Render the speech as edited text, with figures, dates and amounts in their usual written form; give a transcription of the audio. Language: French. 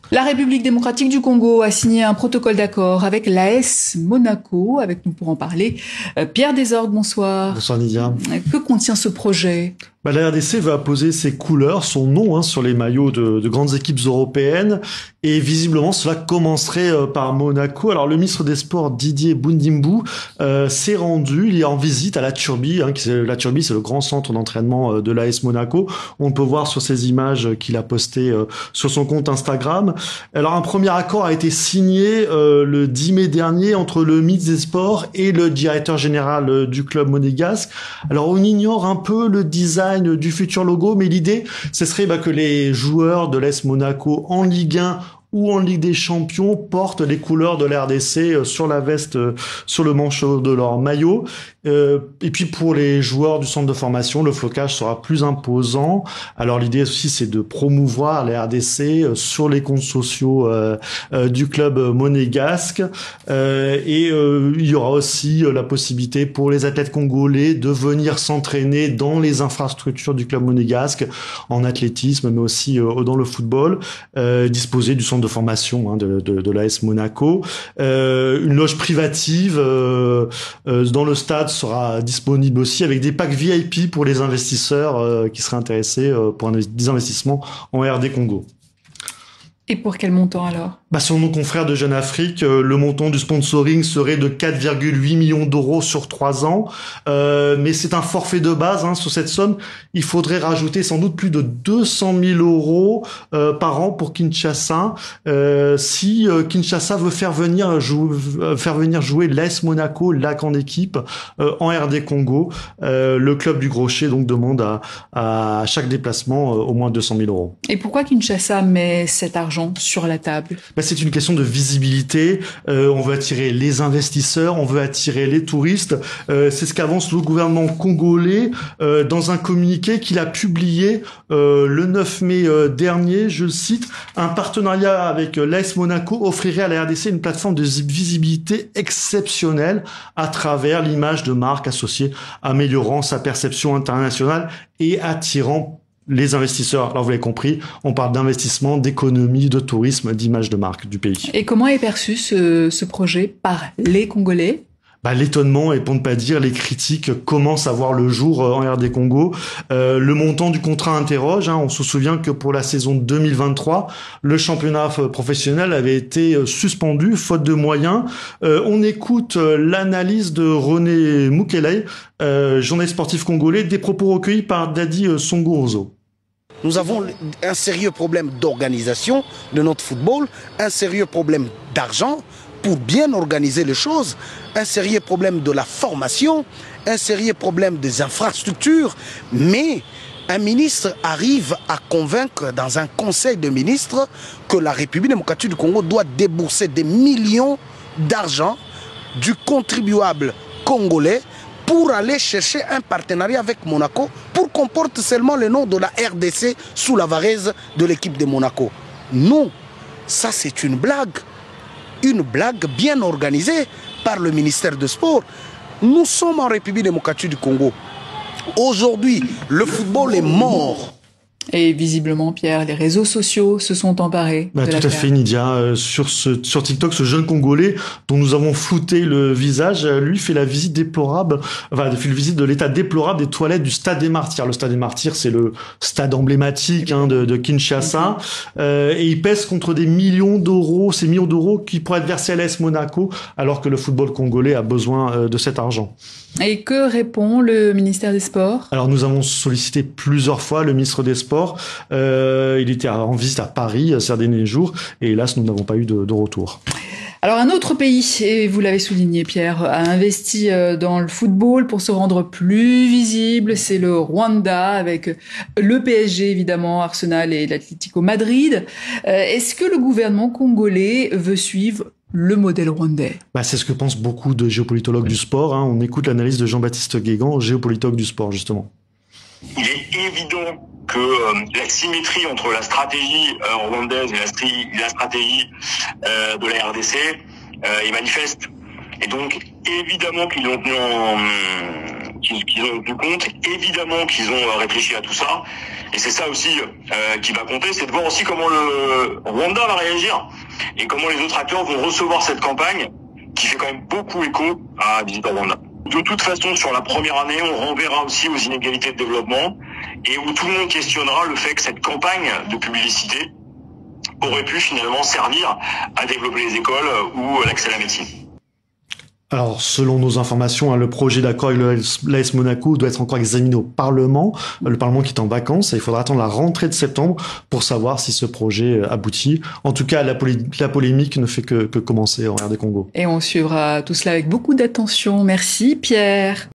La République démocratique du Congo a signé un protocole d'accord avec l'AS Monaco. Avec nous pour en parler, Pierre Desorgues, bonsoir. Bonsoir Nidia. Que contient ce projet ? La RDC va poser ses couleurs, son nom sur les maillots de grandes équipes européennes et visiblement cela commencerait par Monaco. Alors le ministre des Sports Didier Bundimbu s'est rendu, il est en visite à la Turbie. La Turbie c'est le grand centre d'entraînement de l'AS Monaco. On peut voir sur ces images qu'il a postées sur son compte Instagram. Alors un premier accord a été signé le 10 mai dernier entre le ministre des Sports et le directeur général du club monégasque. Alors on ignore un peu le design du futur logo, mais l'idée, ce serait que les joueurs de l'AS Monaco en Ligue 1 ou en Ligue des Champions portent les couleurs de la RDC sur la veste, sur le manchot de leur maillot. Et puis pour les joueurs du centre de formation, le flocage sera plus imposant. Alors l'idée aussi, c'est de promouvoir la RDC sur les comptes sociaux du club monégasque. Et il y aura aussi la possibilité pour les athlètes congolais de venir s'entraîner dans les infrastructures du club monégasque, en athlétisme, mais aussi dans le football, disposer du centre de formation de l'AS Monaco. Une loge privative dans le stade sera disponible aussi avec des packs VIP pour les investisseurs qui seraient intéressés pour des investissements en RD Congo. Et pour quel montant alors ? Selon nos confrères de Jeune Afrique, le montant du sponsoring serait de 4,8 millions d'euros sur 3 ans. Mais c'est un forfait de base sur cette somme. Il faudrait rajouter sans doute plus de 200 000 euros par an pour Kinshasa. Si Kinshasa veut faire venir jouer l'AS Monaco, la grande équipe, en RD Congo, le club du Groscher donc demande à chaque déplacement au moins 200 000 euros. Et pourquoi Kinshasa met cet argent sur la table ? C'est une question de visibilité. On veut attirer les investisseurs, on veut attirer les touristes. C'est ce qu'avance le gouvernement congolais dans un communiqué qu'il a publié le 9 mai dernier. Je cite, un partenariat avec l'AS Monaco offrirait à la RDC une plateforme de visibilité exceptionnelle à travers l'image de marque associée, améliorant sa perception internationale et attirant les investisseurs. Alors vous l'avez compris, on parle d'investissement, d'économie, de tourisme, d'image de marque du pays. Et comment est perçu ce projet par les Congolais ? L'étonnement et pour ne pas dire les critiques commencent à voir le jour en RD Congo. Le montant du contrat interroge. On se souvient que pour la saison 2023, le championnat professionnel avait été suspendu faute de moyens. On écoute l'analyse de René Mukelei, journaliste sportif congolais, des propos recueillis par Dadi Songourzo. Nous avons un sérieux problème d'organisation de notre football, un sérieux problème d'argent pour bien organiser les choses, un sérieux problème de la formation, un sérieux problème des infrastructures, mais un ministre arrive à convaincre dans un conseil de ministres que la République démocratique du Congo doit débourser des millions d'argent du contribuable congolais pour aller chercher un partenariat avec Monaco pour qu'on porte seulement le nom de la RDC sous la varèse de l'équipe de Monaco. Non, ça c'est une blague bien organisée par le ministère des Sports. Nous sommes en République démocratique du Congo. Aujourd'hui, le football est mort. Et visiblement, Pierre, les réseaux sociaux se sont emparés de l'affaire. Tout à fait, Nidia. Sur TikTok, ce jeune Congolais dont nous avons flouté le visage, lui fait la visite déplorable, fait la visite de l'état déplorable des toilettes du Stade des Martyrs. Le Stade des Martyrs, c'est le stade emblématique de Kinshasa. Et il pèse contre des millions d'euros, ces millions d'euros qui pourraient être versés à l'AS Monaco, alors que le football congolais a besoin de cet argent. Et que répond le ministère des Sports ? Alors nous avons sollicité plusieurs fois le ministre des Sports. Il était en visite à Paris ces derniers jours et hélas nous n'avons pas eu de retour. Alors un autre pays, et vous l'avez souligné Pierre, a investi dans le football pour se rendre plus visible, c'est le Rwanda avec le PSG évidemment, Arsenal et l'Atlético Madrid. Est-ce que le gouvernement congolais veut suivre le modèle rwandais? C'est ce que pensent beaucoup de géopolitologues du sport. On écoute l'analyse de Jean-Baptiste Guégan, géopolitologue du sport justement. Il est évident que la symétrie entre la stratégie rwandaise et la stratégie de la RDC est manifeste. Et donc, évidemment qu'ils l'ont tenu qu'ils ont tenu compte. Évidemment qu'ils ont réfléchi à tout ça. Et c'est ça aussi qui va compter, c'est de voir aussi comment le Rwanda va réagir et comment les autres acteurs vont recevoir cette campagne qui fait quand même beaucoup écho à Visit Rwanda. De toute façon, sur la première année, on renverra aussi aux inégalités de développement et où tout le monde questionnera le fait que cette campagne de publicité aurait pu finalement servir à développer les écoles ou l'accès à la médecine. Alors, selon nos informations, le projet d'accord avec l'AS Monaco doit être encore examiné au Parlement, le Parlement qui est en vacances, et il faudra attendre la rentrée de septembre pour savoir si ce projet aboutit. En tout cas, la polémique ne fait que commencer en RD Congo. Et on suivra tout cela avec beaucoup d'attention. Merci Pierre.